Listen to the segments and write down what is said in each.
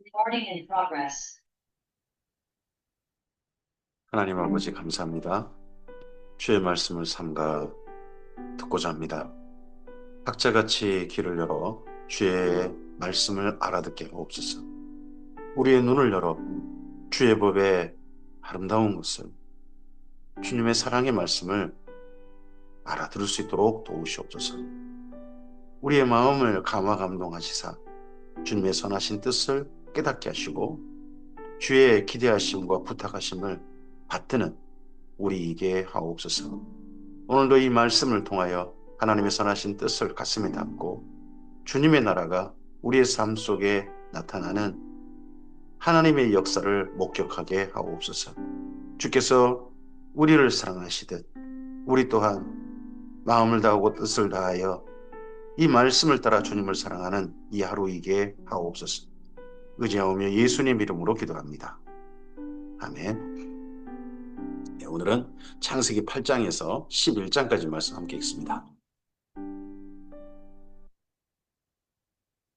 Recording in progress. 하나님 아버지 감사합니다. 주의 말씀을 삼가 듣고자 합니다. 학자같이 귀를 열어 주의 말씀을 알아듣게 하옵소서. 우리의 눈을 열어 주의 법의 아름다운 것을, 주님의 사랑의 말씀을 알아들을 수 있도록 도우시옵소서. 우리의 마음을 감화 감동하시사 주님의 선하신 뜻을 깨닫게 하시고 주의 기대하심과 부탁하심을 받드는 우리에게 하옵소서. 오늘도 이 말씀을 통하여 하나님의 선하신 뜻을 가슴에 담고 주님의 나라가 우리의 삶 속에 나타나는 하나님의 역사를 목격하게 하옵소서. 주께서 우리를 사랑하시듯 우리 또한 마음을 다하고 뜻을 다하여 이 말씀을 따라 주님을 사랑하는 이 하루이게 하옵소서. 의지하오며 예수님 이름으로 기도합니다. 아멘. 네, 오늘은 창세기 8장에서 11장까지 말씀 함께 읽습니다.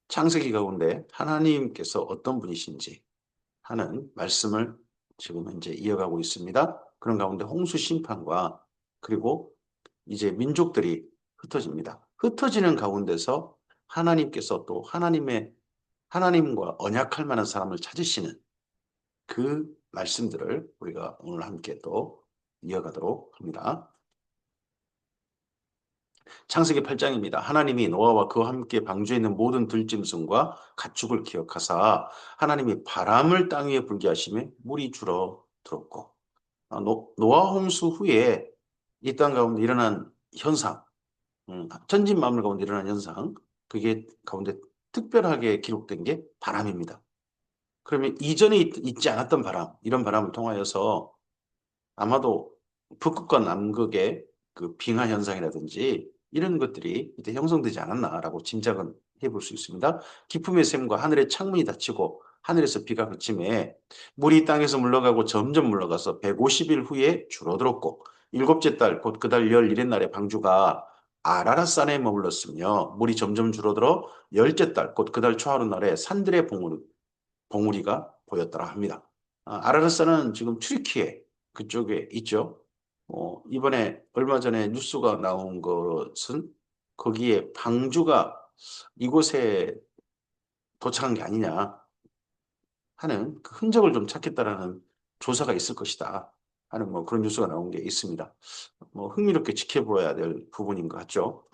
창세기 가운데 하나님께서 어떤 분이신지 하는 말씀을 지금 현재 이어가고 있습니다. 그런 가운데 홍수 심판과 그리고 이제 민족들이 흩어집니다. 흩어지는 가운데서 하나님께서 또 하나님과 언약할 만한 사람을 찾으시는 그 말씀들을 우리가 오늘 함께 또 이어가도록 합니다. 창세기 8장입니다. 하나님이 노아와 그와 함께 방주에 있는 모든 들짐승과 가축을 기억하사 하나님이 바람을 땅 위에 불게 하심에 물이 줄어들었고, 노아 홍수 후에 이 땅 가운데 일어난 현상, 천진 만물 가운데 일어난 현상, 그게 가운데 특별하게 기록된 게 바람입니다. 그러면 이전에 있지 않았던 바람, 이런 바람을 통하여서 아마도 북극과 남극의 그 빙하 현상이라든지 이런 것들이 이때 형성되지 않았나라고 짐작은 해볼 수 있습니다. 기품의 샘과 하늘의 창문이 닫히고 하늘에서 비가 그침에 물이 땅에서 물러가고 점점 물러가서 150일 후에 줄어들었고 일곱째 달 곧 그달 11의 날에 방주가 아라랏산에 머물렀으며 물이 점점 줄어들어 열째 달 곧 그달 초하루 날에 산들의 봉우리가 보였더라 합니다. 아라랏산은 지금 튀르키예 그쪽에 있죠. 이번에 얼마 전에 뉴스가 나온 것은 거기에 방주가 이곳에 도착한 게 아니냐 하는 그 흔적을 좀 찾겠다라는 조사가 있을 것이다 하는 뭐 그런 뉴스가 나온 게 있습니다. 뭐 흥미롭게 지켜보아야 될 부분인 것 같죠.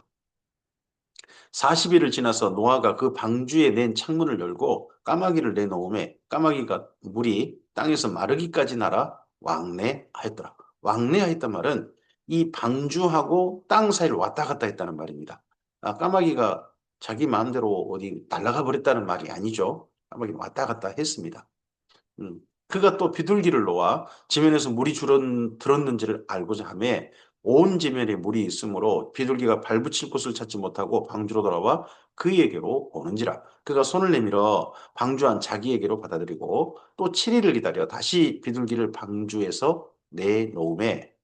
40일을 지나서 노아가 그 방주에 낸 창문을 열고 까마귀를 내놓음에 까마귀가 물이 땅에서 마르기까지 날아 왕래하였더라. 왕래하였단 말은 이 방주하고 땅 사이를 왔다 갔다 했다는 말입니다. 까마귀가 자기 마음대로 어디 날아가 버렸다는 말이 아니죠. 까마귀는 왔다 갔다 했습니다. 그가 또 비둘기를 놓아 지면에서 물이 줄어들었는지를 알고자 하며 온 지면에 물이 있으므로 비둘기가 발붙일 곳을 찾지 못하고 방주로 돌아와 그에게로 오는지라. 그가 손을 내밀어 방주 안 자기에게로 받아들이고 또 7일을 기다려 다시 비둘기를 방주에서 내놓음에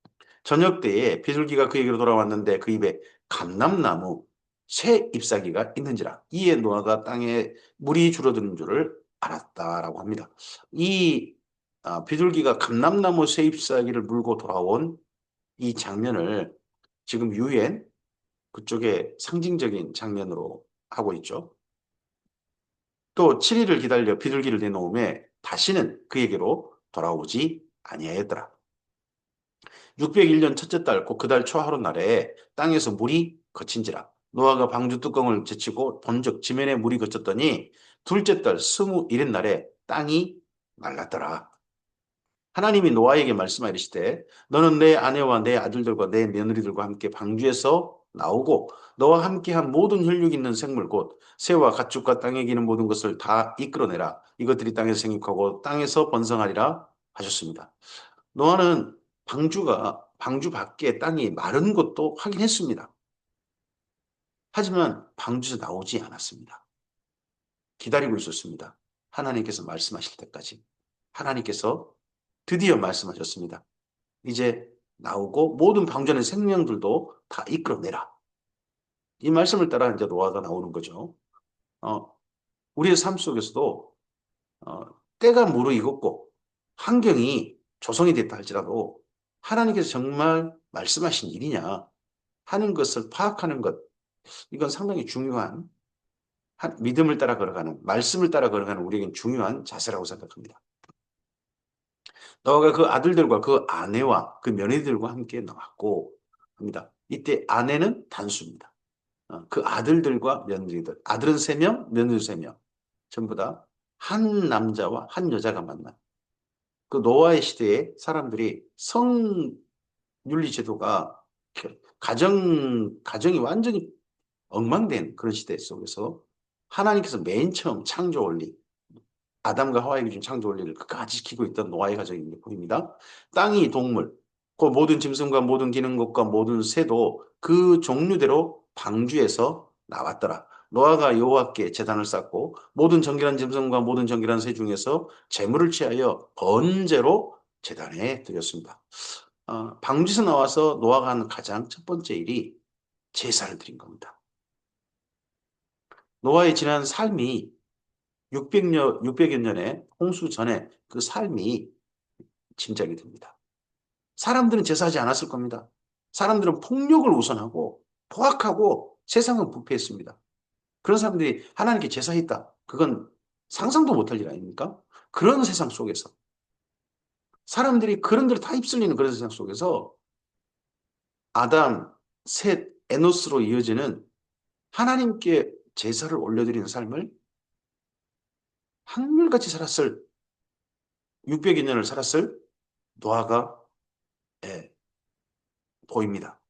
저녁 때에 비둘기가 그에게로 돌아왔는데 그 입에 감람나무 새 잎사귀가 있는지라. 이에 노아가 땅에 물이 줄어드는 줄을 알았다라고 합니다. 이 비둘기가 감람나무 새 잎사귀를 물고 돌아온 이 장면을 지금 유엔 그쪽에 상징적인 장면으로 하고 있죠. 또 7일을 기다려 비둘기를 내놓음에 다시는 그에게로 돌아오지 아니하였더라. 601년 첫째 달 곧 그달 초하루 날에 땅에서 물이 거친지라. 노아가 방주 뚜껑을 제치고 본즉 지면에 물이 거쳤더니 둘째 달 21일 날에 땅이 말랐더라. 하나님이 노아에게 말씀하시되 너는 내 아내와 내 아들들과 내 며느리들과 함께 방주에서 나오고 너와 함께한 모든 혈육 있는 생물 곧 새와 가축과 땅에 기는 모든 것을 다 이끌어내라. 이것들이 땅에서 생육하고 땅에서 번성하리라 하셨습니다. 노아는 방주 밖에 땅이 마른 것도 확인했습니다. 하지만 방주에서 나오지 않았습니다. 기다리고 있었습니다. 하나님께서 말씀하실 때까지. 하나님께서 드디어 말씀하셨습니다. 이제 나오고 모든 방주 안의 생명들도 다 이끌어내라. 이 말씀을 따라 이제 노아가 나오는 거죠. 우리의 삶 속에서도 어, 때가 무르익었고 환경이 조성이 됐다 할지라도 하나님께서 정말 말씀하신 일이냐 하는 것을 파악하는 것, 이건 상당히 중요한 믿음을 따라 걸어가는, 말씀을 따라 걸어가는 우리에겐 중요한 자세라고 생각합니다. 노아가 그 아들들과 그 아내와 그 며느리들과 함께 나왔고 합니다. 이때 아내는 단수입니다. 그 아들들과 며느리들, 아들은 세 명, 며느리 세 명, 전부 다 한 남자와 한 여자가 만난 그 노아의 시대에 사람들이 성윤리 제도가 가정이 완전히 엉망된 그런 시대 속에서 하나님께서 맨 처음 창조 원리, 아담과 하와에게 준 창조 원리를 끝까지 지키고 있던 노아의 가정이 보입니다. 땅이 동물, 그 모든 짐승과 모든 기는 것과 모든 새도 그 종류대로 방주에서 나왔더라. 노아가 여호와께 제단을 쌓고 모든 정결한 짐승과 모든 정결한 새 중에서 제물을 취하여 번제로 제단에 드렸습니다. 방주에서 나와서 노아가 한 가장 첫 번째 일이 제사를 드린 겁니다. 노아의 지난 삶이 600여 년의 홍수 전에 그 삶이 짐작이 됩니다. 사람들은 제사하지 않았을 겁니다. 사람들은 폭력을 우선하고 포악하고 세상은 부패했습니다. 그런 사람들이 하나님께 제사했다. 그건 상상도 못할 일 아닙니까? 그런 세상 속에서 사람들이 그런 대로 다 휩쓸리는 그런 세상 속에서 아담, 셋, 에노스로 이어지는 하나님께 제사를 올려드리는 삶을 한결같이 살았을 600여 년을 살았을 노아가 예, 보입니다.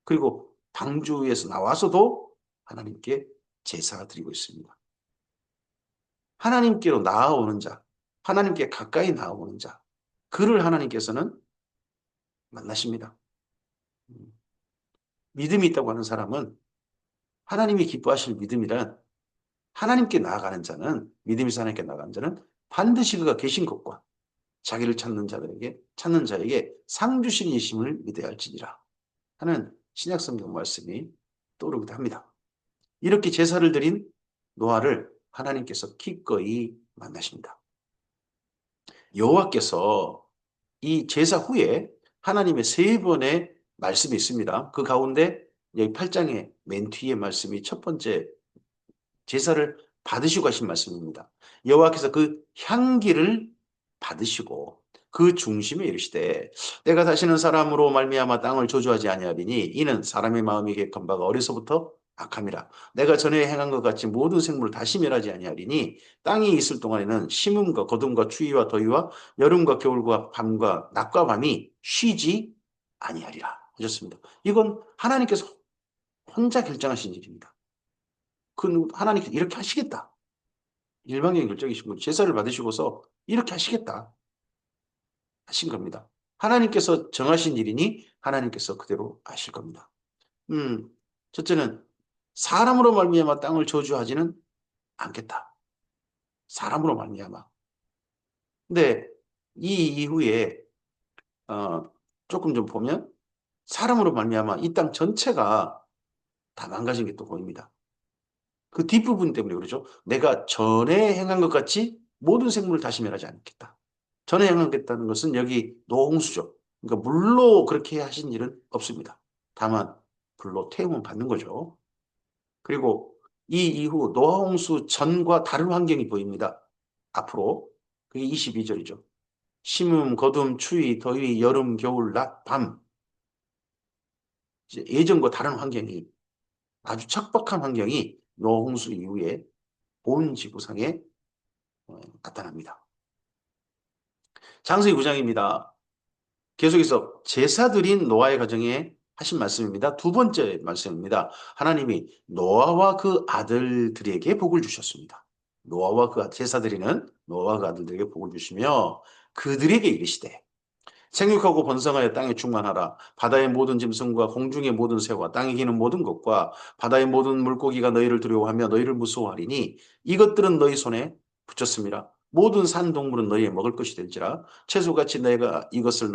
그리고 방주에서 나와서도 하나님께 제사 드리고 있습니다. 하나님께로 나아오는 자, 하나님께 가까이 나아오는 자, 그를 하나님께서는 만나십니다. 믿음이 있다고 하는 사람은 하나님이 기뻐하실 믿음이란 하나님께 나아가는 자는 믿음이 있어 하나님께 나아가는 자는 반드시 그가 계신 것과 자기를 찾는 자에게 상 주신 이심을 믿어야 할지니라 하는 신약 성경 말씀이 떠오르기도 합니다. 이렇게 제사를 드린 노아를 하나님께서 기꺼이 만나십니다. 여호와께서 이 제사 후에 하나님의 세 번의 말씀이 있습니다. 그 가운데 여기 8장의 맨 뒤에 말씀이 첫 번째 제사를 받으시고 하신 말씀입니다. 여호와께서 그 향기를 받으시고 그 중심에 이르시되 내가 다시는 사람으로 말미암아 땅을 저주하지 아니하리니 이는 사람의 마음이 계획한 바가 어려서부터 악함이라. 내가 전에 행한 것 같이 모든 생물을 다시 멸하지 아니하리니 땅이 있을 동안에는 심음과 거둠과 추위와 더위와 여름과 겨울과 밤과 낮과 밤이 쉬지 아니하리라 하셨습니다. 이건 하나님께서 혼자 결정하신 일입니다. 그 하나님께서 이렇게 하시겠다. 일방적인 결정이시고 제사를 받으시고서 이렇게 하시겠다 하신 겁니다. 하나님께서 정하신 일이니 하나님께서 그대로 하실 겁니다. 음, 첫째는 사람으로 말미암아 땅을 저주하지는 않겠다. 사람으로 말미암아. 근데 이 이후에 어, 조금 좀 보면 사람으로 말미암아 이 땅 전체가 다 망가진 게 또 보입니다. 그 뒷부분 때문에 그러죠. 내가 전에 행한 것 같이 모든 생물을 다시 멸하지 않겠다. 전에 행하겠다는 것은 여기 노홍수죠. 그러니까 물로 그렇게 하신 일은 없습니다. 다만 불로 태움은 받는 거죠. 그리고 이 이후 노홍수 전과 다른 환경이 보입니다. 앞으로 그게 22절이죠. 심음, 거둠, 추위, 더위, 여름, 겨울, 낮, 밤. 이제 예전과 다른 환경이 아주 척박한 환경이 노홍수 이후에 온 지구상에 나타납니다. 창세기 9장입니다. 계속해서 제사 드린 노아의 가정에 하신 말씀입니다. 두 번째 말씀입니다. 하나님이 노아와 그 아들들에게 복을 주셨습니다. 노아와 그 제사 드리는 노아와 그 아들들에게 복을 주시며 그들에게 이르시되 생육하고 번성하여 땅에 충만하라. 바다의 모든 짐승과 공중의 모든 새와 땅에 기는 모든 것과 바다의 모든 물고기가 너희를 두려워하며 너희를 무서워하리니 이것들은 너희 손에 붙였습니다. 모든 산 동물은 너희의 먹을 것이 될지라 채소같이 내가 이것을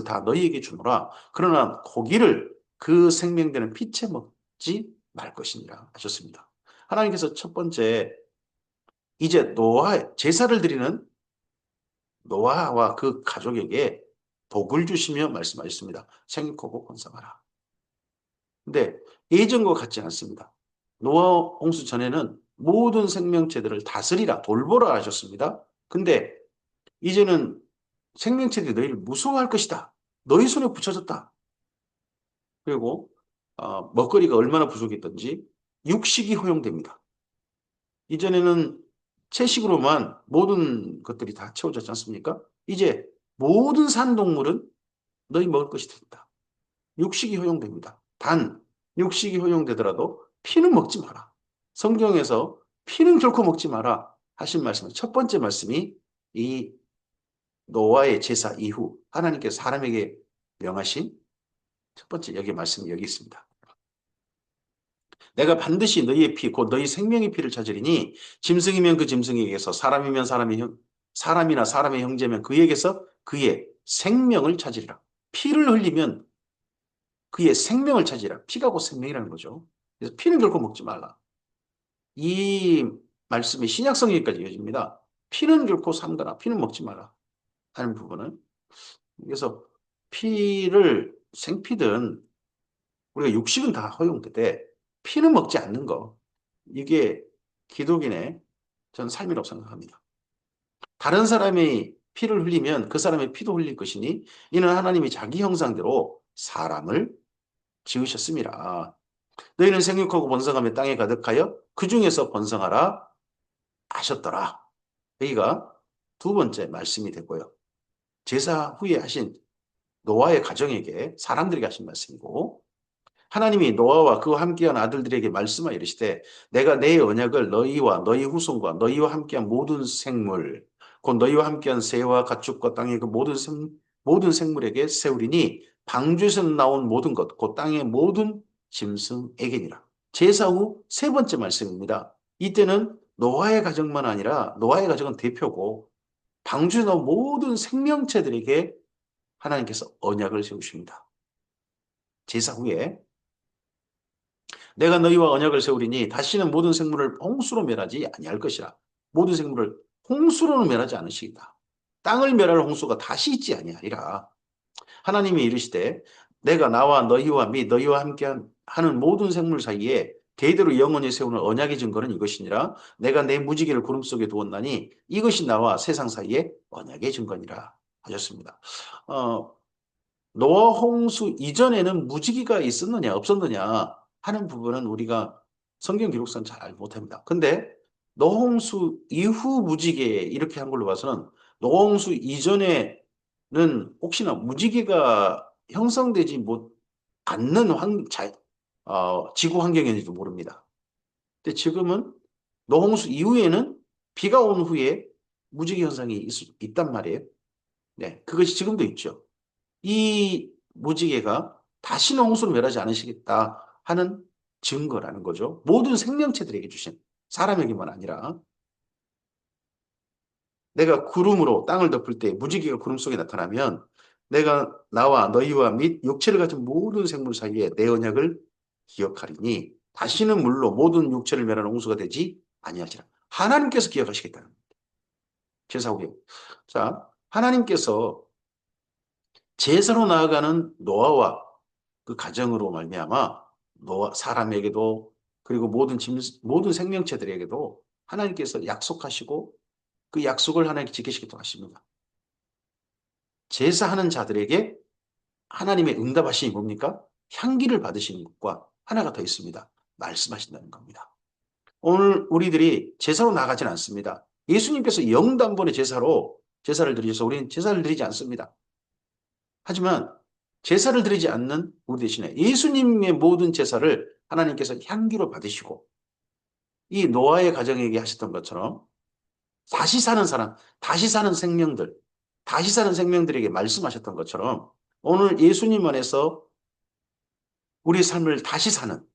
다 너희에게 주노라. 그러나 고기를 그 생명되는 피채 먹지 말 것이니라 하셨습니다. 하나님께서 첫 번째 이제 노아, 제사를 드리는 노아와 그 가족에게 복을 주시며 말씀하셨습니다. 생육하고 번성하라. 근데 예전과 같지 않습니다. 노아 홍수 전에는 모든 생명체들을 다스리라, 돌보라 하셨습니다. 근데 이제는 생명체들이 너희를 무서워할 것이다. 너희 손에 붙여졌다. 그리고 먹거리가 얼마나 부족했던지 육식이 허용됩니다. 이전에는 채식으로만 모든 것들이 다 채워졌지 않습니까? 이제 모든 산동물은 너희 먹을 것이 된다. 육식이 허용됩니다. 단, 육식이 허용되더라도 피는 먹지 마라. 성경에서 피는 결코 먹지 마라 하신 말씀은 첫 번째 말씀이 이 노아의 제사 이후 하나님께서 사람에게 명하신 첫 번째 여기 말씀이 여기 있습니다. 내가 반드시 너희의 피, 곧 너희 생명의 피를 찾으리니 짐승이면 그 짐승에게서 사람이면 사람이나 사람의 형제면 그에게서 그의 생명을 찾으리라. 피를 흘리면 그의 생명을 찾으리라. 피가 곧 생명이라는 거죠. 그래서 피는 결코 먹지 말라. 이 말씀이 신약 성경까지 이어집니다. 피는 결코 삼가라. 피는 먹지 마라. 하는 부분은. 그래서 피를 생피든 우리가 육식은 다 허용되되 피는 먹지 않는 거. 이게 기독인의 전 삶이라고 생각합니다. 다른 사람이 피를 흘리면 그 사람의 피도 흘릴 것이니 이는 하나님이 자기 형상대로 사람을 지으셨습니다. 너희는 생육하고 번성하며 땅에 가득하여 그 중에서 번성하라 하셨더라. 여기가 두 번째 말씀이 되고요. 제사 후에 하신 노아의 가정에게 사람들에게 하신 말씀이고 하나님이 노아와 그와 함께한 아들들에게 말씀하여 이르시되 내가 내 언약을 너희와 너희 후손과 너희와 함께한 모든 생물 곧 너희와 함께한 새와 가축과 땅의 그 모든 생물에게 세우리니 방주에서 나온 모든 것 곧 땅의 모든 짐승에게니라. 제사 후 세 번째 말씀입니다. 이때는 노아의 가정만 아니라 노아의 가정은 대표고 방주에 나온 모든 생명체들에게 하나님께서 언약을 세우십니다. 제사 후에 내가 너희와 언약을 세우리니 다시는 모든 생물을 홍수로 멸하지 아니할 것이라. 모든 생물을 홍수로는 멸하지 않으시겠다. 땅을 멸할 홍수가 다시 있지 아니하리라. 하나님이 이르시되 내가 나와 너희와 및 너희와 함께 하는 모든 생물 사이에 대대로 영원히 세우는 언약의 증거는 이것이니라. 내가 내 무지개를 구름 속에 두었나니 이것이 나와 세상 사이에 언약의 증거니라 하셨습니다. 어, 노아 홍수 이전에는 무지개가 있었느냐 없었느냐 하는 부분은 우리가 성경 기록상 잘 알지 못합니다. 근데 노아 홍수 이후 무지개 이렇게 한 걸로 봐서는 노아 홍수 이전에는 혹시나 무지개가 형성되지 못 않는 지구 환경인지도 모릅니다. 근데 지금은 노아 홍수 이후에는 비가 온 후에 무지개 현상이 있단 말이에요. 네, 그것이 지금도 있죠. 이 무지개가 다시는 홍수를 멸하지 않으시겠다 하는 증거라는 거죠. 모든 생명체들에게 주신 사람에게만 아니라 내가 구름으로 땅을 덮을 때 무지개가 구름 속에 나타나면 내가 나와 너희와 및 육체를 가진 모든 생물 사이에 내 언약을 기억하리니 다시는 물로 모든 육체를 멸하는 홍수가 되지 아니하시라. 하나님께서 기억하시겠다는 제사후에. 자, 하나님께서 제사로 나아가는 노아와 그 가정으로 말미암아 노아 사람에게도 그리고 모든 생명체들에게도 하나님께서 약속하시고 그 약속을 하나님께 지키시겠다고 하십니다. 제사하는 자들에게 하나님의 응답하심이 뭡니까? 향기를 받으시는 것과 하나가 더 있습니다. 말씀하신다는 겁니다. 오늘 우리들이 제사로 나가진 않습니다. 예수님께서 영단번의 제사를 드리셔서 우리는 제사를 드리지 않습니다. 하지만 제사를 드리지 않는 우리 대신에 예수님의 모든 제사를 하나님께서 향기로 받으시고 이 노아의 가정에게 하셨던 것처럼 다시 사는 사람, 다시 사는 생명들, 다시 사는 생명들에게 말씀하셨던 것처럼 오늘 예수님 안에서 우리 삶을 다시 사는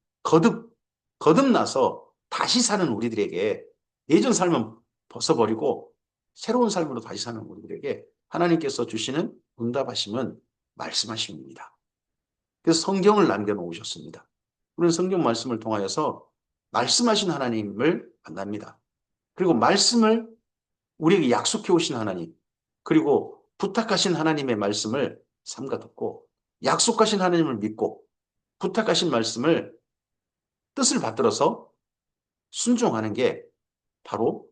거듭나서 다시 사는 우리들에게 예전 삶은 벗어버리고 새로운 삶으로 다시 사는 우리들에게 하나님께서 주시는 응답하심은 말씀하심입니다. 그래서 성경을 남겨놓으셨습니다. 우리는 성경 말씀을 통하여서 말씀하신 하나님을 만납니다. 그리고 말씀을 우리에게 약속해 오신 하나님, 그리고 부탁하신 하나님의 말씀을 삼가 듣고 약속하신 하나님을 믿고 부탁하신 말씀을 뜻을 받들어서 순종하는 게 바로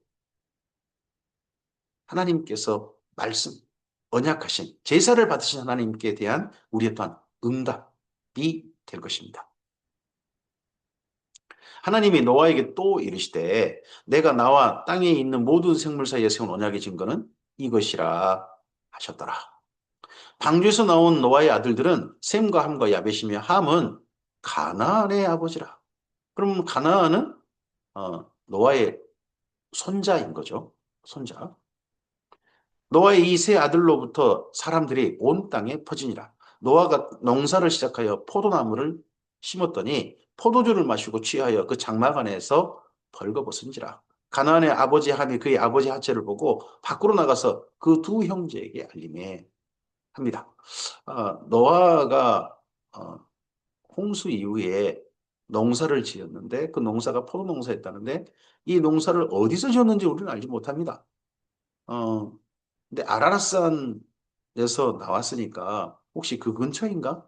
하나님께서 말씀, 언약하신 제사를 받으신 하나님께 대한 우리의 또한 응답이 될 것입니다. 하나님이 노아에게 또 이르시되 내가 나와 땅에 있는 모든 생물 사이에 세운 언약의 증거는 이것이라 하셨더라. 방주에서 나온 노아의 아들들은 셈과 함과 야벳이며 함은 가나안의 아버지라. 그럼 가나안은 노아의 손자인 거죠. 손자. 노아의 이 세 아들로부터 사람들이 온 땅에 퍼지니라. 노아가 농사를 시작하여 포도나무를 심었더니 포도주를 마시고 취하여 그 장막 안에서 벌거벗은지라. 가나안의 아버지 함이 그의 아버지 하체를 보고 밖으로 나가서 그 두 형제에게 알림해 합니다. 노아가 홍수 이후에 농사를 지었는데 그 농사가 포도 농사였다는데 이 농사를 어디서 지었는지 우리는 알지 못합니다. 어, 근데 아라라산에서 나왔으니까 혹시 그 근처인가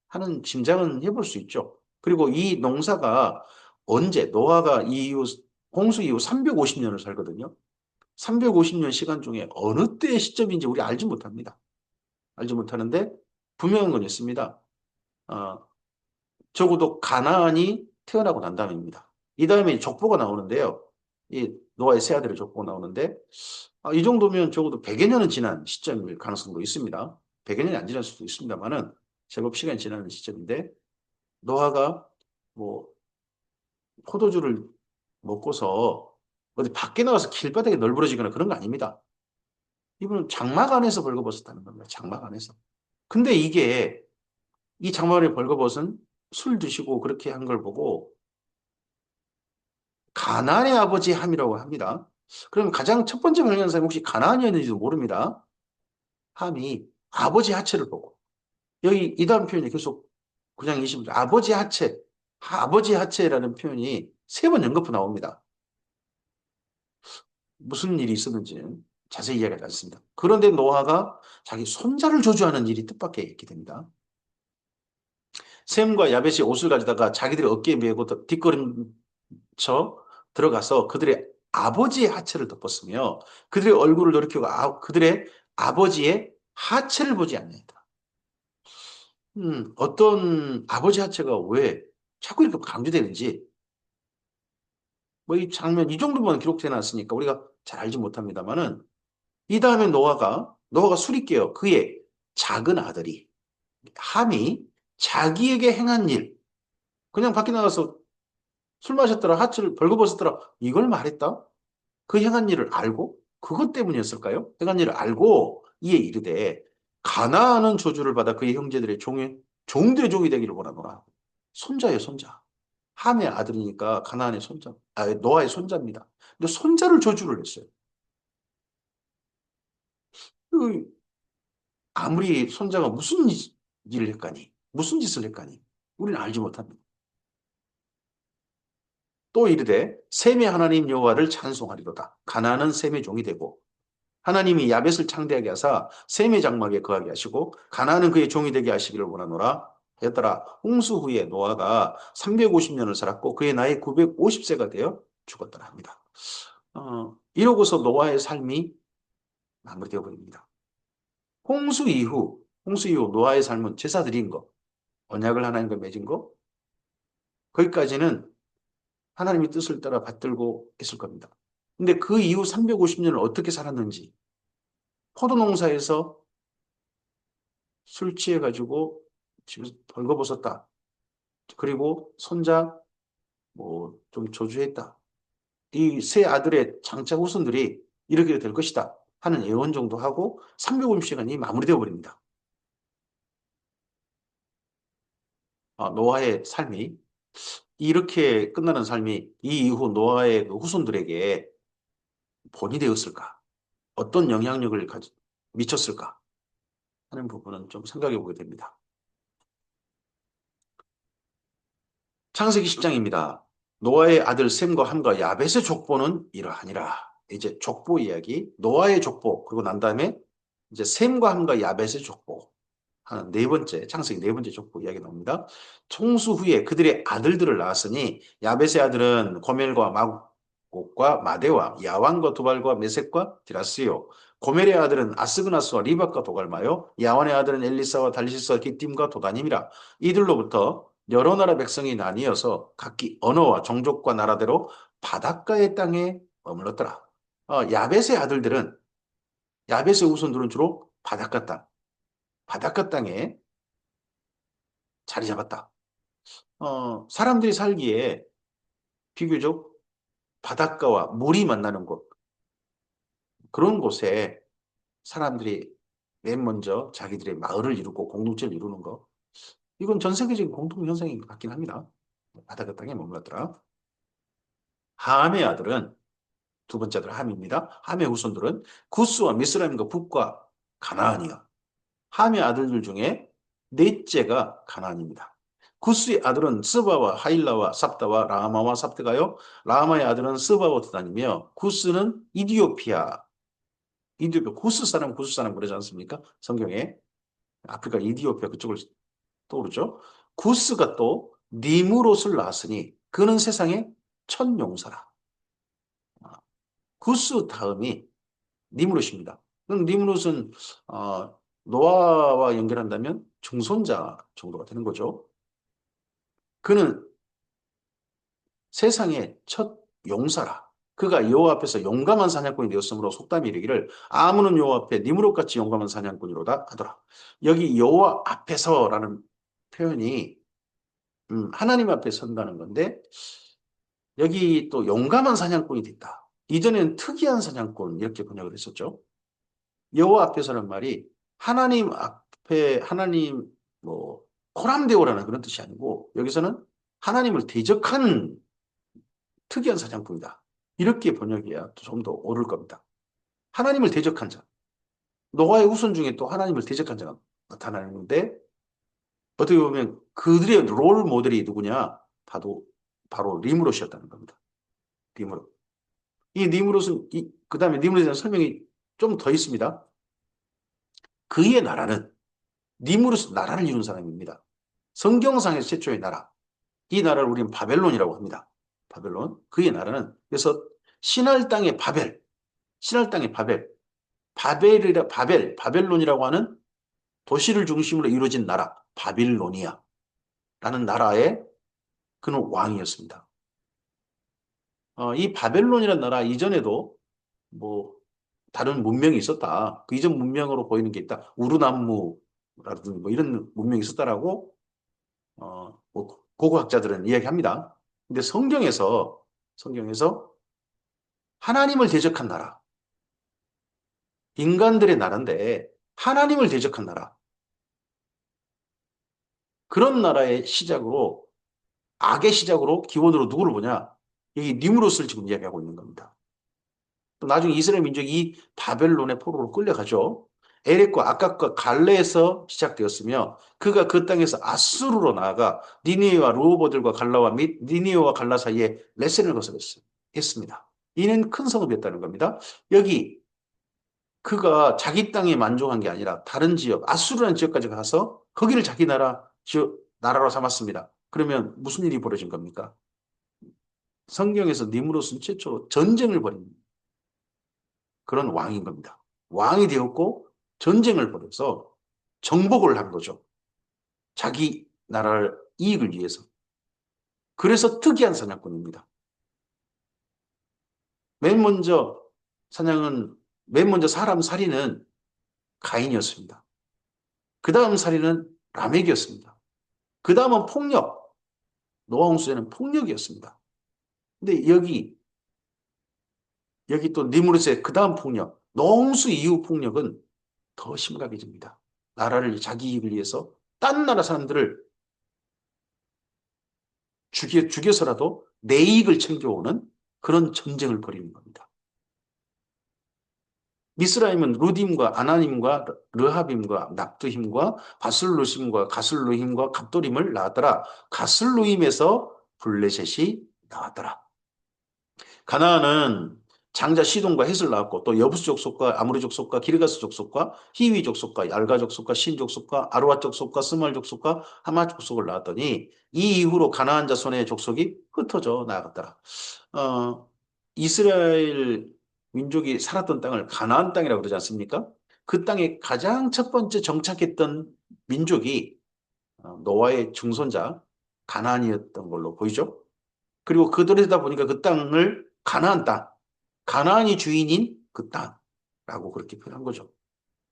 하는 짐작은 해볼 수 있죠. 그리고 이 농사가 언제 노아가 이후 홍수 이후 350년을 살거든요. 350년 시간 중에 어느 때의 시점인지 우리 알지 못합니다. 알지 못하는데 분명한 건 있습니다. 어, 적어도 가나안이 태어나고 난 다음입니다. 이 다음에 족보가 나오는데요. 이 노아의 세 아들의 족보가 나오는데 이 정도면 적어도 100여 년은 지난 시점일 가능성도 있습니다. 100여 년이 안 지날 수도 있습니다만은 제법 시간이 지나는 시점인데 노아가 뭐 포도주를 먹고서 어디 밖에 나가서 길바닥에 널브러지거나 그런 거 아닙니다. 이분은 장막 안에서 벌거벗었다는 겁니다. 장막 안에서. 근데 이게 이 장막 안에 벌거벗은 술 드시고 그렇게 한 걸 보고 가나안의 아버지 함이라고 합니다. 그럼 가장 첫 번째 발견한 사람이 혹시 가나안이었는지도 모릅니다. 함이 아버지 하체를 보고 여기 이 다음 표현이 계속 그냥 20절 아버지 하체, 아버지 하체라는 표현이 세 번 연거푸 나옵니다. 무슨 일이 있었는지는 자세히 이야기하지 않습니다. 그런데 노아가 자기 손자를 저주하는 일이 뜻밖의 있게 됩니다. 셈과 야벳이 옷을 가지다가 자기들이 어깨에 메고 뒷걸음쳐 들어가서 그들의 아버지의 하체를 덮었으며 그들의 얼굴을 돌이키고 그들의 아버지의 하체를 보지 않는다. 어떤 아버지 하체가 왜 자꾸 이렇게 강조되는지 뭐 이 장면 이 정도만 기록되어 놨으니까 우리가 잘 알지 못합니다만은 이 다음에 노아가 술이 깨어 그의 작은 아들이 함이 자기에게 행한 일 그냥 밖에 나가서 술 마셨더라 하체를 벌거벗었더라 이걸 말했다 그 행한 일을 알고 그것 때문이었을까요? 행한 일을 알고 이에 이르되 가나안은 저주를 받아 그의 형제들의 종들의 종이 되기를 원하노라 손자예요 손자 함의 아들이니까 가나안의 손자 노아의 손자입니다. 근데 손자를 저주를 했어요. 그 아무리 손자가 무슨 일을 했까니, 무슨 짓을 했까니, 우리는 알지 못합니다. 또 이르되 셈의 하나님 여호와를 찬송하리로다. 가나안은 셈의 종이 되고 하나님이 야벳을 창대하게 하사 셈의 장막에 거하게 하시고 가나안은 그의 종이 되게 하시기를 원하노라 하였더라. 홍수 후에 노아가 350년을 살았고 그의 나이 950세가 되어 죽었더라 합니다. 이러고서 노아의 삶이 마무리되어 버립니다. 홍수 이후 노아의 삶은 제사 드린 거, 언약을 하나님과 맺은 거, 거기까지는 하나님의 뜻을 따라 받들고 있을 겁니다. 근데 그 이후 350년을 어떻게 살았는지, 포도농사에서 술 취해가지고 집에서 벌거벗었다. 그리고 손자 뭐 좀 저주했다. 이 세 아들의 장차 후손들이 이렇게 될 것이다 하는 예언 정도 하고 350시간이 마무리되어 버립니다. 노아의 삶이 이렇게 끝나는 삶이 이 이후 노아의 그 후손들에게 본이 되었을까? 어떤 영향력을 미쳤을까? 하는 부분은 좀 생각해 보게 됩니다. 창세기 10장입니다. 노아의 아들 셈과 함과 야벳의 족보는 이러하니라. 이제 족보 이야기, 노아의 족보, 그리고 난 다음에 이제 셈과 함과 야벳의 족보, 하는 네 번째, 창세기 네 번째 족보 이야기 나옵니다. 총수 후에 그들의 아들들을 낳았으니 야벳의 아들은 고멜과 마곡과 마대와 야완과 두발과 메색과 디라스요. 고멜의 아들은 아스그나스와 리박과 도갈마요. 야완의 아들은 엘리사와 달시스와 기띔과 도다님이라. 이들로부터 여러 나라 백성이 나뉘어서 각기 언어와 종족과 나라대로 바닷가의 땅에 머물렀더라. 야벳의 아들들은 야벳의 후손들은 주로 바닷가 땅, 바닷가 땅에 자리 잡았다. 사람들이 살기에 비교적 바닷가와 물이 만나는 곳, 그런 곳에 사람들이 맨 먼저 자기들의 마을을 이루고 공동체를 이루는 거. 이건 전 세계적인 공통 현상인 것 같긴 합니다. 바닷가 땅에 머물렀더라. 함의 아들은 두 번째 아들 함입니다. 함의 후손들은 구스와 미스라임과 북과 가나안이요. 함의 아들들 중에 넷째가 가나안입니다. 구스의 아들은 스바와 하일라와 삽다와 라마와 삽드가요. 라마의 아들은 스바와 드단이며 구스는 이디오피아, 구스 사람 그러지 않습니까? 성경에 아프리카 이디오피아 그쪽을 떠오르죠. 구스가 또 니무롯을 낳았으니 그는 세상의 첫 용사라. 구스 다음이 니무롯입니다. 그럼 니무롯은 노아와 연결한다면 중손자 정도가 되는 거죠. 그는 세상의 첫 용사라. 그가 여호와 앞에서 용감한 사냥꾼이 되었으므로 속담이 이르기를 아무는 여호와 앞에 니무롯같이 용감한 사냥꾼이로다 하더라. 여기 여호와 앞에서라는 표현이 하나님 앞에 선다는 건데 여기 또 용감한 사냥꾼이 됐다. 이전에는 특이한 사냥꾼 이렇게 번역을 했었죠. 여호와 앞에서는 말이 하나님 앞에 하나님 뭐 코람데오라는 그런 뜻이 아니고 여기서는 하나님을 대적하는 특이한 사냥꾼이다. 이렇게 번역해야 좀 더 옳을 겁니다. 하나님을 대적한 자. 노아의 후손 중에 또 하나님을 대적한 자가 나타나는데 어떻게 보면 그들의 롤 모델이 누구냐? 바로 리므롯이었다는 겁니다. 리므롯. 이 리므롯은 그 다음에 리므롯에 대한 설명이 좀 더 있습니다. 그의 나라는 니무르스 나라를 이룬 사람입니다. 성경상의 최초의 나라. 이 나라를 우리는 바벨론이라고 합니다. 바벨론. 그의 나라는 그래서 신할 땅의 바벨, 신할 땅의 바벨론이라고 하는 도시를 중심으로 이루어진 나라, 바빌로니아라는 나라의 그는 왕이었습니다. 이 바벨론이라는 나라 이전에도 뭐 다른 문명이 있었다. 그 이전 문명으로 보이는 게 있다. 우르남무라든지 뭐 이런 문명이 있었다라고 뭐 고고학자들은 이야기합니다. 근데 성경에서 하나님을 대적한 나라, 인간들의 나라인데 하나님을 대적한 나라, 그런 나라의 시작으로 악의 시작으로 기원으로 누구를 보냐? 여기 니무롯을 지금 이야기하고 있는 겁니다. 또 나중에 이스라엘 민족이 바벨론의 포로로 끌려가죠. 에렉과 아깝과 갈레에서 시작되었으며 그가 그 땅에서 아수르로 나아가 니니웨와 르호보들과 갈라와 및 니니웨와 갈라 사이에 레센을 거스렸습니다. 이는 큰 성읍이었다는 겁니다. 여기 그가 자기 땅에 만족한 게 아니라 다른 지역, 아수르라는 지역까지 가서 거기를 자기 나라로 삼았습니다. 그러면 무슨 일이 벌어진 겁니까? 성경에서 니무롯은 최초로 전쟁을 벌인 그런 왕인 겁니다. 왕이 되었고 전쟁을 벌여서 정복을 한 거죠. 자기 나라를 이익을 위해서. 그래서 특이한 사냥꾼입니다. 맨 먼저 사람 살인은 가인이었습니다. 그 다음 살인은 라멕이었습니다. 그 다음은 폭력. 노아 홍수에는 폭력이었습니다. 근데 여기 또 니무롯의 그 다음 폭력, 노아 홍수 이후 폭력은 더 심각해집니다. 나라를 자기 이익을 위해서 딴 나라 사람들을 죽여서라도 내 이익을 챙겨오는 그런 전쟁을 벌이는 겁니다. 미스라임은 루딤과 아나님과 르하빔과 납두힘과 바슬루심과 가슬루힘과 갑도림을 낳았더라. 가슬루임에서 블레셋이 나왔더라. 가나안은 장자 시돈과 헷을 낳았고 또 여부스 족속과 아무리 족속과 기르가스 족속과 히위 족속과 얄가 족속과 신 족속과 아루아 족속과 스말 족속과 하마 족속을 낳았더니 이 이후로 가나안 자손의 족속이 흩어져 나아갔더라. 어, 이스라엘 민족이 살았던 땅을 가나안 땅이라고 그러지 않습니까? 그 땅에 가장 첫 번째 정착했던 민족이 노아의 증손자 가나안이었던 걸로 보이죠? 그리고 그들이다 보니까 그 땅을 가나안 땅, 가나안이 주인인 그 땅라고 그렇게 표현한 거죠.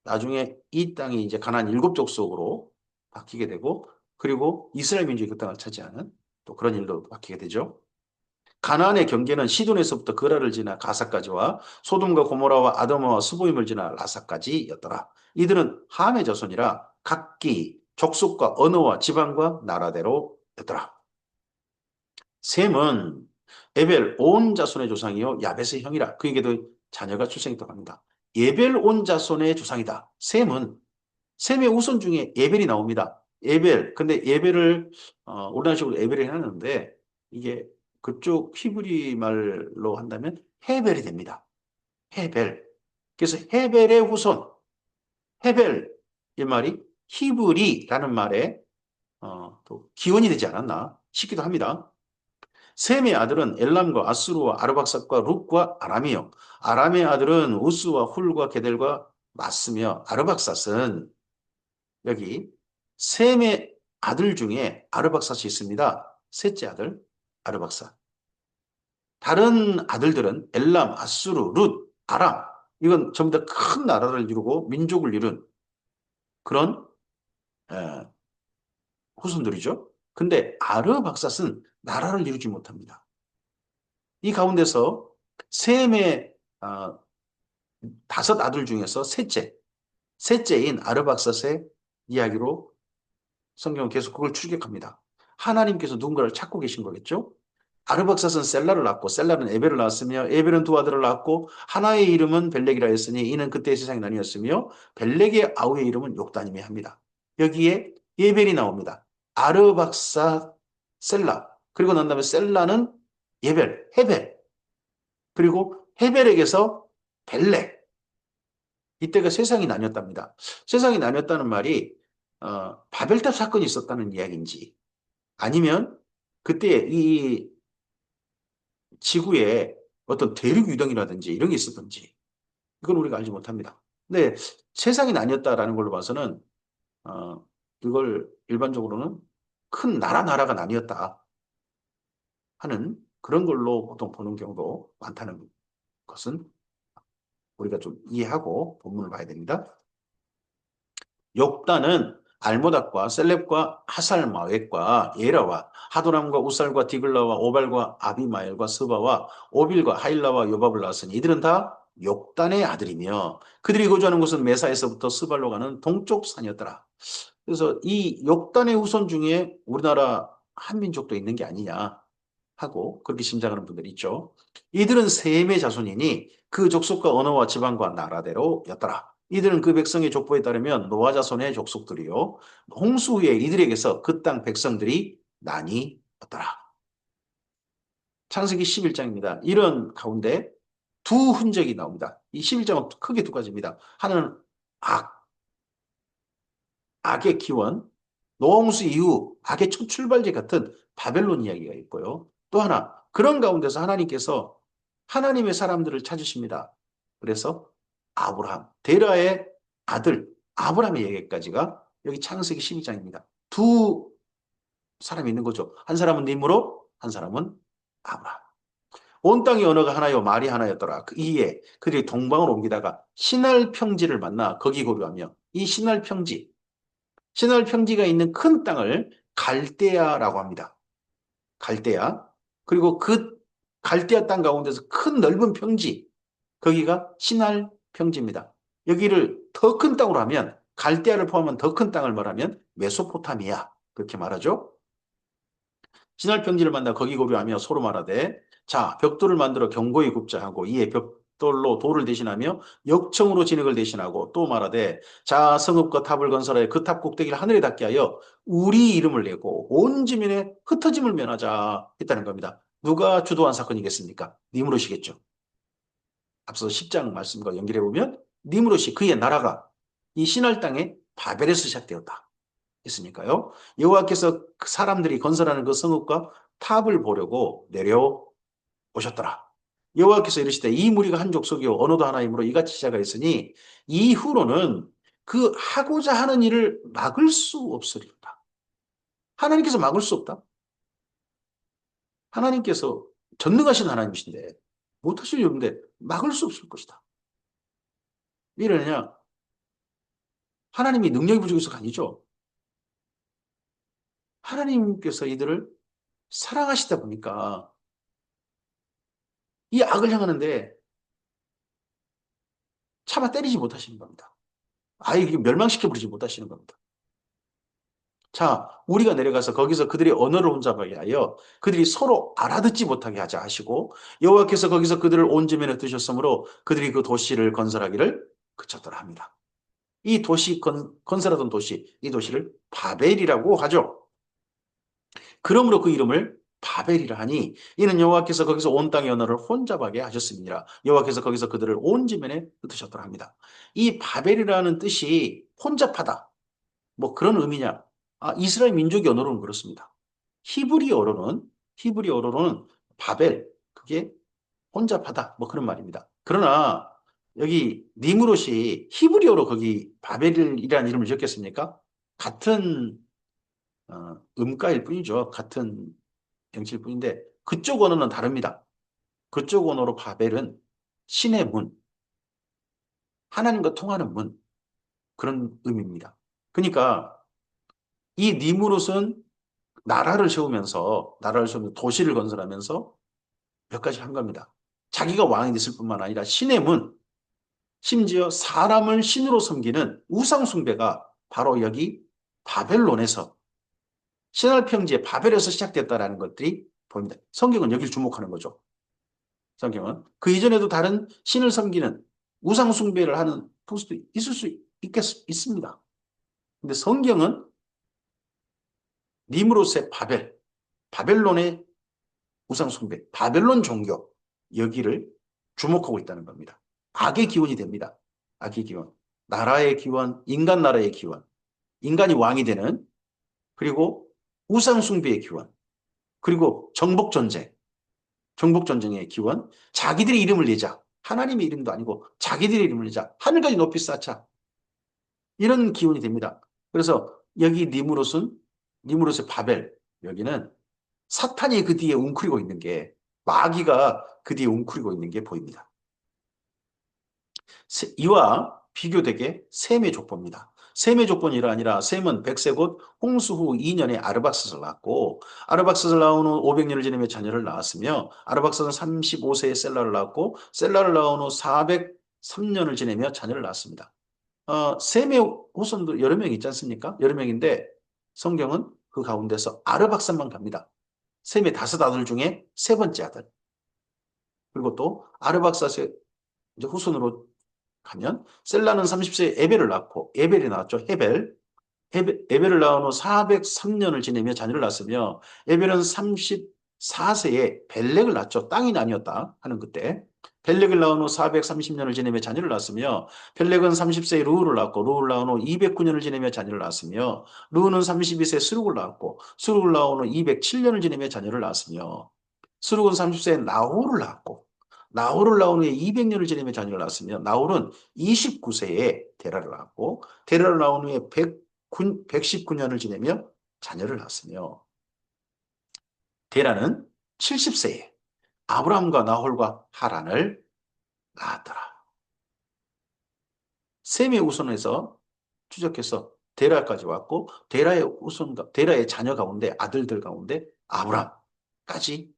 나중에 이 땅이 이제 가나안 일곱 족속으로 바뀌게 되고, 그리고 이스라엘 민족이 그 땅을 차지하는 또 그런 일로 바뀌게 되죠. 가나안의 경계는 시돈에서부터 그라를 지나 가사까지와 소돔과 고모라와 아드마와 스보임을 지나 라사까지였더라. 이들은 함의 자손이라 각기 족속과 언어와 지방과 나라대로였더라. 셈은 에벨 온 자손의 조상이요 야벳의 형이라. 그에게도 자녀가 출생했다고 합니다. 에벨 온 자손의 조상이다. 셈의 후손 중에 에벨이 나옵니다. 에벨. 근데 에벨을 우리나라식으로 에벨이 해놨는데 이게 그쪽 히브리 말로 한다면 헤벨이 됩니다. 헤벨. 그래서 헤벨의 후손. 헤벨 이 말이 히브리라는 말에 또 기원이 되지 않았나 싶기도 합니다. 셈의 아들은 엘람과 아수르와 아르박삭과 룻과 아람이요. 아람의 아들은 우스와 훌과 게델과 마스며 아르박삿은 여기 셈의 아들 중에 아르박삿이 있습니다. 셋째 아들 아르박삿. 다른 아들들은 엘람, 아수르, 룻, 아람 이건 전부 다 큰 나라를 이루고 민족을 이룬 그런 에, 후손들이죠. 근데 아르박삿은 나라를 이루지 못합니다. 이 가운데서 셈의 어, 다섯 아들 중에서 셋째인 아르박삿의 이야기로 성경은 계속 그걸 추격합니다. 하나님께서 누군가를 찾고 계신 거겠죠? 아르박삿은 셀라를 낳고 셀라는 에벨을 낳았으며 에벨은 두 아들을 낳았고 하나의 이름은 벨렉이라 했으니 이는 그때의 세상이 나뉘었으며 벨렉의 아우의 이름은 욕단이며 합니다. 여기에 에벨이 나옵니다. 아르박삿 셀라 그리고 난 다음에 셀라는 예벨 헤벨 그리고 헤벨에게서 벨렉 이때가 세상이 나뉘었답니다. 세상이 나뉘었다는 말이 바벨탑 사건이 있었다는 이야기인지 아니면 그때 이 지구에 어떤 대륙 유동이라든지 이런 게 있었던지 이건 우리가 알지 못합니다. 근데 세상이 나뉘었다라는 걸로 봐서는 이걸 일반적으로는 큰 나라가 나뉘었다 하는 그런 걸로 보통 보는 경우도 많다는 것은 우리가 좀 이해하고 본문을 봐야 됩니다. 욕단은 알모닥과 셀렙과 하살마웻과 예라와 하도람과 우살과 디글라와 오발과 아비마엘과 스바와 오빌과 하일라와 요밥을 낳았으니 이들은 다 욕단의 아들이며 그들이 거주하는 곳은 메사에서부터 스발로 가는 동쪽 산이었더라. 그래서 이 욕단의 후손 중에 우리나라 한민족도 있는 게 아니냐 하고 그렇게 짐작하는 분들이 있죠. 이들은 셈의 자손이니 그 족속과 언어와 지방과 나라대로였더라. 이들은 그 백성의 족보에 따르면 노아 자손의 족속들이요. 홍수 후에 이들에게서 그 땅 백성들이 나뉘었더라. 창세기 11장입니다. 이런 가운데 두 흔적이 나옵니다. 이 11장은 크게 두 가지입니다. 하나는 악의 기원, 노홍수 이후 악의 첫 출발지 같은 바벨론 이야기가 있고요. 또 하나, 그런 가운데서 하나님께서 하나님의 사람들을 찾으십니다. 그래서 아브라함, 데라의 아들 아브라함의 얘기까지가 여기 창세기 12장입니다. 두 사람이 있는 거죠. 한 사람은 님으로, 한 사람은 아브라함. 온 땅의 언어가 하나요, 말이 하나였더라. 그 이에 그들이 동방을 옮기다가 신할 평지를 만나 거기 거류하며 이 신할 평지, 신할 평지가 있는 큰 땅을 갈대아라고 합니다. 갈대아. 그리고 그 갈대아 땅 가운데서 큰 넓은 평지, 거기가 신할 평지입니다. 여기를 더 큰 땅으로 하면 갈대아를 포함한 더 큰 땅을 말하면 메소포타미아 그렇게 말하죠. 신할 평지를 만나 거기 거류하며 서로 말하되 자 벽돌을 만들어 견고히 굽자 하고 이에 벽돌로 돌을 대신하며 역청으로 진흙을 대신하고 또 말하되 자 성읍과 탑을 건설하여 그 탑 꼭대기를 하늘에 닿게 하여 우리 이름을 내고 온 지면에 흩어짐을 면하자 했다는 겁니다. 누가 주도한 사건이겠습니까? 니무롯이겠죠. 앞서 10장 말씀과 연결해 보면 니무롯이 그의 나라가 이 신할 땅의 바벨에서 시작되었다 했으니까요. 여호와께서 그 사람들이 건설하는 그 성읍과 탑을 보려고 내려오셨더라. 여호와께서 이르시되 이 무리가 한 족속이요 언어도 하나이므로 이같이 시작하였으니 이후로는 그 하고자 하는 일을 막을 수 없으리로다. 하나님께서 막을 수 없다. 하나님께서 전능하신 하나님이신데 못하실 리 없는데 막을 수 없을 것이다. 왜 이러느냐? 하나님이 능력이 부족해서가 아니죠. 하나님께서 이들을 사랑하시다 보니까 이 악을 향하는데 차마 때리지 못하시는 겁니다. 아예 멸망시켜버리지 못하시는 겁니다. 자, 우리가 내려가서 거기서 그들의 언어를 혼잡하게 하여 그들이 서로 알아듣지 못하게 하자 하시고 여호와께서 거기서 그들을 온 지면에 두셨으므로 그들이 그 도시를 건설하기를 그쳤더라 합니다. 이 건설하던 도시, 이 도시를 바벨이라고 하죠. 그러므로 그 이름을 바벨이라 하니 이는 여호와께서 거기서 온 땅의 언어를 혼잡하게 하셨습니다. 여호와께서 거기서 그들을 온 지면에 흩으셨더라 합니다. 이 바벨이라는 뜻이 혼잡하다. 뭐 그런 의미냐? 이스라엘 민족의 언어로는 그렇습니다. 히브리어로는 바벨, 그게 혼잡하다. 뭐 그런 말입니다. 그러나 여기 니무롯이 히브리어로 거기 바벨이라는 이름을 지었겠습니까? 같은 음가일 뿐이죠. 같은 명칭일 뿐인데 그쪽 언어는 다릅니다. 그쪽 언어로 바벨은 신의 문, 하나님과 통하는 문 그런 의미입니다. 그러니까 이 니무롯은 나라를 세우면서 도시를 건설하면서 몇 가지 한 겁니다. 자기가 왕이 됐을 뿐만 아니라 신의 문, 심지어 사람을 신으로 섬기는 우상숭배가 바로 여기 바벨론에서 신할 평지의 바벨에서 시작됐다라는 것들이 보입니다. 성경은 여기를 주목하는 거죠. 성경은 그 이전에도 다른 신을 섬기는 우상숭배를 하는 풍수도 있을 수 있습니다. 근데 성경은 니무롯의 바벨론의 우상숭배, 바벨론 종교 여기를 주목하고 있다는 겁니다. 악의 기원이 됩니다. 악의 기원. 나라의 기원, 인간 나라의 기원. 인간이 왕이 되는 그리고 우상숭배의 기원. 그리고 정복전쟁의 기원. 자기들의 이름을 내자. 하나님의 이름도 아니고 자기들의 이름을 내자. 하늘까지 높이 쌓자. 이런 기원이 됩니다. 그래서 여기 니무롯의 바벨 여기는 사탄이 그 뒤에 웅크리고 있는 게 마귀가 그 뒤에 웅크리고 있는 게 보입니다. 이와 비교되게 셈의 족보입니다. 셈의 족보는 아니라 셈은 100세 곧 홍수 후 2년에 아르박스를 낳았고 아르박스를 낳은 후 500년을 지내며 자녀를 낳았으며 아르박스는 35세에 셀라를 낳았고 셀라를 낳은 후 403년을 지내며 자녀를 낳았습니다. 셈의 후손도 여러 명 있지 않습니까? 여러 명인데 성경은 그 가운데서 아르박스만 갑니다. 셈의 5 아들 중에 세 번째 아들. 그리고 또 아르박사스의 후손으로 가면 셀라는 30세에 에벨을 낳고 에벨이 나왔죠. 에벨을 낳은 후 403년을 지내며 자녀를 낳았으며 에벨은 34세에 벨렉을 낳죠. 땅이 나뉘었다 하는 그때 벨렉을 낳은 후 430년을 지내며 자녀를 낳았으며 벨렉은 30세에 루우를 낳고 루우를 낳은 후 209년을 지내며 자녀를 낳았으며 루우는 32세에 스룩을 낳았고 스룩을 낳은 후 207년을 지내며 자녀를 낳았으며 스룩은 30세에 나홀을 낳았고 나홀을 낳은 후에 200년을 지내며 자녀를 낳았으며 나홀은 29세에 데라를 낳았고 데라를 낳은 후에 119년을 지내며 자녀를 낳았으며 데라는 70세에 아브라함과 나홀과 하란을 낳았더라. 셈의 후손에서 추적해서 데라까지 왔고 데라의 자녀 가운데 아들들 가운데 아브라함까지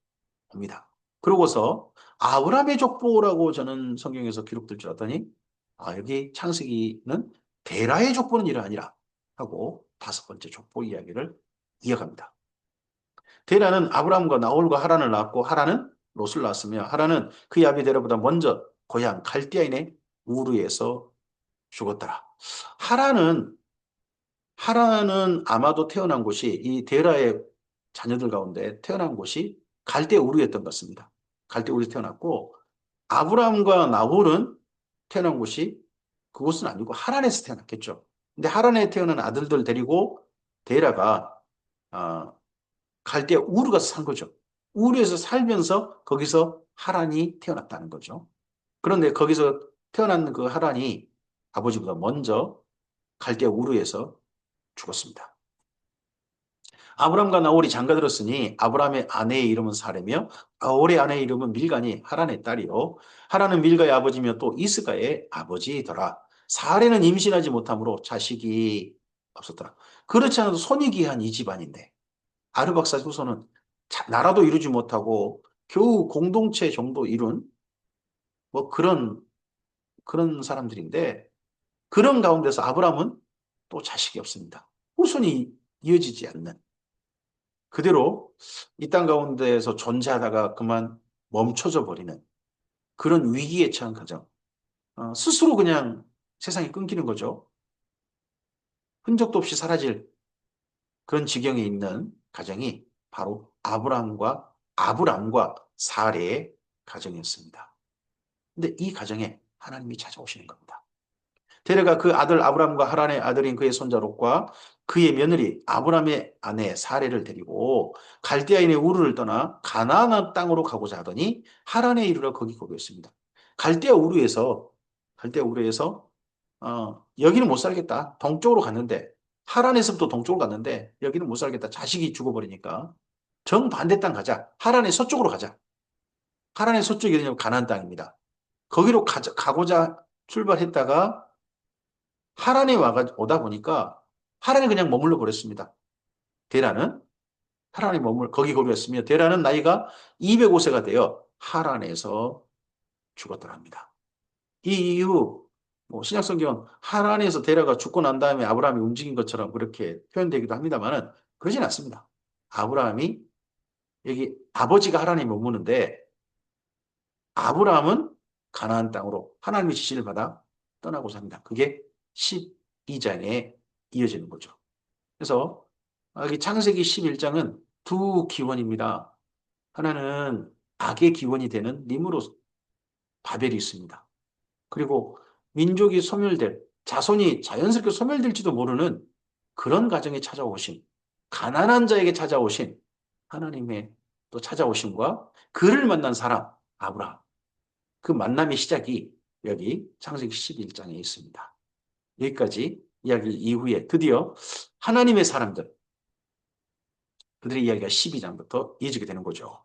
옵니다. 그러고서 아브라함의 족보라고 저는 성경에서 기록될 줄 알았더니 여기 창세기는 데라의 족보는 이러 아니라 하고 5번째 족보 이야기를 이어갑니다. 데라는 아브라함과 나홀과 하란을 낳았고 하란은 롯을 낳았으며 하란은 그의 아비 데라보다 먼저 고향 갈대아인의 우르에서 죽었더라. 하란은 아마도 태어난 곳이 이 데라의 자녀들 가운데 태어난 곳이 갈대 우르였던 것 같습니다. 갈대 우르에서 태어났고 아브라함과 나홀은 태어난 곳이 그곳은 아니고 하란에서 태어났겠죠. 근데 하란에 태어난 아들들 데리고 데라가 아, 갈대아 우르 가서 산 거죠. 우르에서 살면서 거기서 하란이 태어났다는 거죠. 그런데 거기서 태어난 그 하란이 아버지보다 먼저 갈대아 우르에서 죽었습니다. 아브람과 나홀이 장가들었으니 아브람의 아내의 이름은 사레며 나홀의 아내의 이름은 밀가니 하란의 딸이요. 하란은 밀가의 아버지며 또 이스가의 아버지더라. 사레는 임신하지 못하므로 자식이 없었더라. 그렇지 않아도 손이귀한 이 집안인데 아르박사 후손은 나라도 이루지 못하고 겨우 공동체 정도 이룬 뭐 그런 사람들인데 그런 가운데서 아브람은 또 자식이 없습니다. 후손이 이어지지 않는 그대로 이 땅 가운데에서 존재하다가 그만 멈춰져 버리는 그런 위기에 처한 가정. 스스로 그냥 세상이 끊기는 거죠. 흔적도 없이 사라질 그런 지경에 있는 가정이 바로 아브람과 사레의 가정이었습니다. 근데 이 가정에 하나님이 찾아오시는 겁니다. 데레가 그 아들 아브람과 하란의 아들인 그의 손자 롯과 그의 며느리 아브람의 아내 사레를 데리고 갈대아인의 우르를 떠나 가나안 땅으로 가고자 하더니 하란에 이르러 거기 거주했습니다. 갈대아 우르에서 여기는 못 살겠다. 동쪽으로 갔는데 하란에서부터 동쪽으로 갔는데 여기는 못 살겠다. 자식이 죽어버리니까 정반대 땅 가자. 하란의 서쪽으로 가자. 하란의 서쪽이 어디냐면 가나안 땅입니다. 거기로 가고자 출발했다가 하란에 오다 보니까 하란에 그냥 머물러 버렸습니다. 데라는 하란에 거기 거주했으며 데라는 나이가 205세가 되어 하란에서 죽었더랍니다. 이 이후 뭐 신약성경은 하란에서 데라가 죽고 난 다음에 아브라함이 움직인 것처럼 그렇게 표현되기도 합니다만은 그러진 않습니다. 아브라함이 여기 아버지가 하란에 머무는데 아브라함은 가나안 땅으로 하나님의 지시를 받아 떠나고자 합니다. 그게 12장에 이어지는 거죠. 그래서 여기 창세기 11장은 두 기원입니다. 하나는 악의 기원이 되는 니므롯 바벨이 있습니다. 그리고 민족이 자손이 자연스럽게 소멸될지도 모르는 그런 가정에 찾아오신 가난한 자에게 찾아오신 하나님의 또 찾아오심과 그를 만난 사람 아브라함 그 만남의 시작이 여기 창세기 11장에 있습니다. 여기까지 이야기 이후에 드디어 하나님의 사람들 그들의 이야기가 12장부터 이어지게 되는 거죠.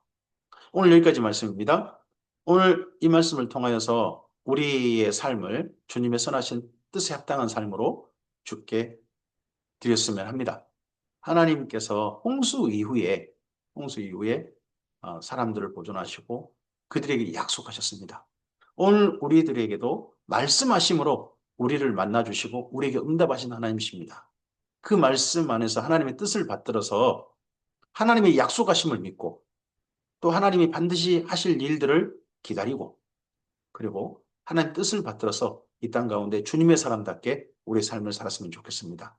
오늘 여기까지 말씀입니다. 오늘 이 말씀을 통하여서 우리의 삶을 주님의 선하신 뜻에 합당한 삶으로 죽게 드렸으면 합니다. 하나님께서 홍수 이후에 사람들을 보존하시고 그들에게 약속하셨습니다. 오늘 우리들에게도 말씀하심으로 우리를 만나주시고 우리에게 응답하신 하나님이십니다. 그 말씀 안에서 하나님의 뜻을 받들어서 하나님의 약속하심을 믿고 또 하나님이 반드시 하실 일들을 기다리고 그리고 하나님 뜻을 받들어서 이 땅 가운데 주님의 사람답게 우리의 삶을 살았으면 좋겠습니다.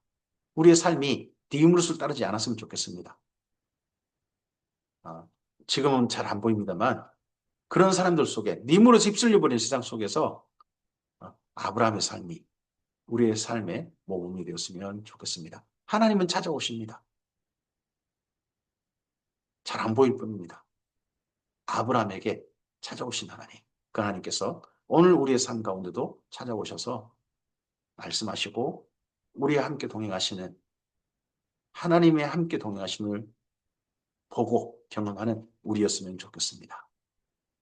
우리의 삶이 디무릇을 따르지 않았으면 좋겠습니다. 아, 지금은 잘 안 보입니다만 그런 사람들 속에 니무릇에 휩쓸려 버린 세상 속에서 아브라함의 삶이 우리의 삶의 모범이 되었으면 좋겠습니다. 하나님은 찾아오십니다. 잘 안 보일 뿐입니다. 아브라함에게 찾아오신 하나님. 그 하나님께서 오늘 우리의 삶 가운데도 찾아오셔서 말씀하시고 우리와 함께 동행하시는 하나님의 함께 동행하심을 보고 경험하는 우리였으면 좋겠습니다.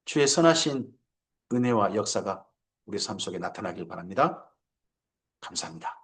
주의 선하신 은혜와 역사가 우리 삶 속에 나타나길 바랍니다. 감사합니다.